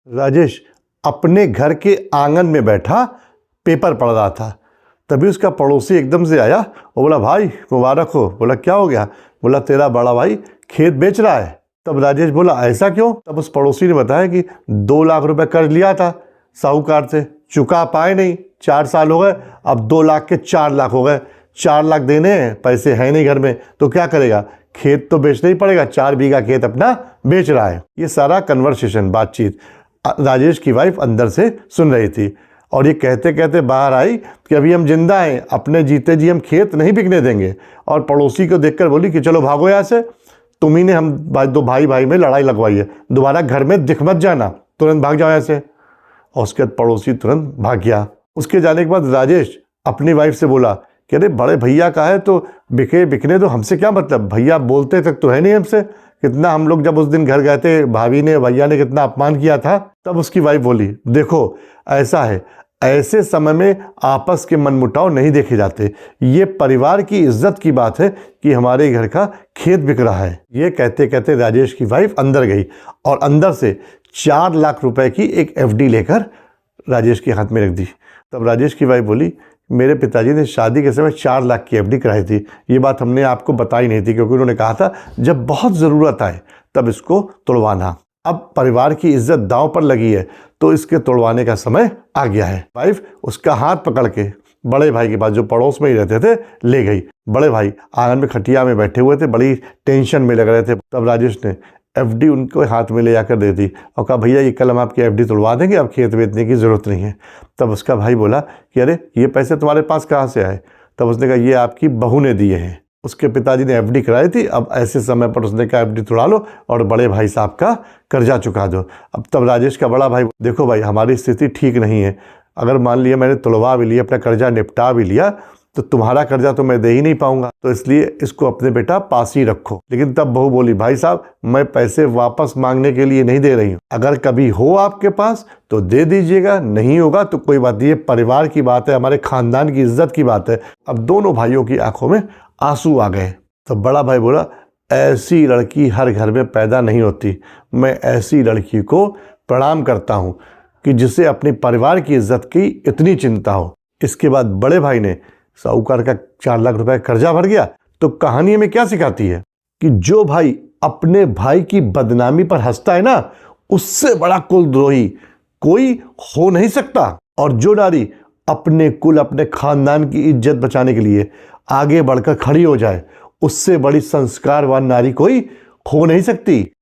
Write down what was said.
राजेश अपने घर के आंगन में बैठा पेपर पढ़ रहा था। तभी उसका पड़ोसी एकदम से आया और बोला, भाई मुबारक हो। बोला, क्या हो गया? बोला, तेरा बड़ा भाई खेत बेच रहा है। तब राजेश बोला, ऐसा क्यों? तब उस पड़ोसी ने बताया कि 2 लाख रुपए कर्ज लिया था साहूकार से, चुका पाए नहीं, 4 साल हो गए, अब 2 लाख के 4 लाख हो गए। 4 लाख देने हैं, पैसे हैं नहीं घर में, तो क्या करेगा? खेत तो बेचना ही पड़ेगा। 4 बीघा खेत अपना बेच रहा है। ये सारा कन्वर्सेशन, बातचीत राजेश की वाइफ अंदर से सुन रही थी और ये कहते कहते बाहर आई कि अभी हम जिंदा हैं, अपने जीते जी हम खेत नहीं बिकने देंगे। और पड़ोसी को देखकर बोली कि चलो भागो यहाँ से, तुम ही ने हम दो भाई भाई में लड़ाई लगवाई है, दोबारा घर में दिख मत जाना, तुरंत भाग जाओ यहाँ से। और उसके बाद पड़ोसी तुरंत भाग गया। उसके जाने के बाद राजेश अपनी वाइफ से बोला कि अरे बड़े भैया का है तो बिकने दो, हमसे क्या मतलब, भैया बोलते तक तो है नहीं हमसे। कितना हम लोग जब उस दिन घर गए थे, भाभी ने भैया ने कितना अपमान किया था। तब उसकी वाइफ बोली, देखो ऐसा है, ऐसे समय में आपस के मनमुटाव नहीं देखे जाते। ये परिवार की इज्जत की बात है कि हमारे घर का खेत बिक रहा है। ये कहते कहते राजेश की वाइफ अंदर गई और अंदर से 4 लाख रुपए की एक एफडी लेकर राजेश के हाथ में रख दी। तब राजेश की वाइफ बोली, मेरे पिताजी ने शादी के समय 4 लाख की एफडी कराई थी। ये बात हमने आपको बताई नहीं थी क्योंकि उन्होंने कहा था जब बहुत ज़रूरत आए तब इसको तोड़वाना। अब परिवार की इज्जत दांव पर लगी है तो इसके तोड़वाने का समय आ गया है। वाइफ उसका हाथ पकड़ के बड़े भाई के पास, जो पड़ोस में ही रहते थे, ले गई। बड़े भाई आंगन में खटिया में बैठे हुए थे, बड़ी टेंशन में लग रहे थे। तब राजेश ने एफडी उनको हाथ में ले जाकर दे दी और कहा, भैया ये कल हम आपकी एफडी तोड़वा देंगे, अब खेत बेचने की ज़रूरत नहीं है। तब उसका भाई बोला कि अरे ये पैसे तुम्हारे पास कहाँ से आए? तब उसने कहा, ये आपकी बहू ने दिए हैं। उसके पिताजी ने एफडी कराई थी, अब ऐसे समय पर उसने कहा एफडी तोड़ा लो और बड़े भाई साहब का कर्जा चुका दो। अब तब राजेश का बड़ा भाई, देखो भाई हमारी स्थिति ठीक नहीं है, अगर मान लिया मैंने तुड़वा भी लिया, अपना कर्जा निपटा भी लिया, तो तुम्हारा कर्जा तो मैं दे ही नहीं पाऊंगा, तो इसलिए इसको अपने बेटा पास ही रखो। लेकिन तब बहू बोली, भाई साहब मैं पैसे वापस मांगने के लिए नहीं दे रही हूँ, अगर कभी हो आपके पास तो दे दीजिएगा, नहीं होगा तो कोई बात नहीं, ये परिवार की बात है, हमारे खानदान की इज्जत की बात है। अब दोनों भाइयों की आंखों में आंसू आ गए। तो बड़ा भाई बोला, ऐसी लड़की हर घर में पैदा नहीं होती, मैं ऐसी लड़की को प्रणाम करता हूँ कि जिसे अपने परिवार की इज्जत की इतनी चिंता हो। इसके बाद बड़े भाई ने साहूकार का 4 लाख रुपए कर्जा भर गया। तो कहानी में क्या सिखाती है कि जो भाई अपने भाई की बदनामी पर हंसता है ना, उससे बड़ा कुलद्रोही कोई हो नहीं सकता। और जो नारी अपने कुल, अपने खानदान की इज्जत बचाने के लिए आगे बढ़कर खड़ी हो जाए, उससे बड़ी संस्कारवान नारी कोई हो नहीं सकती।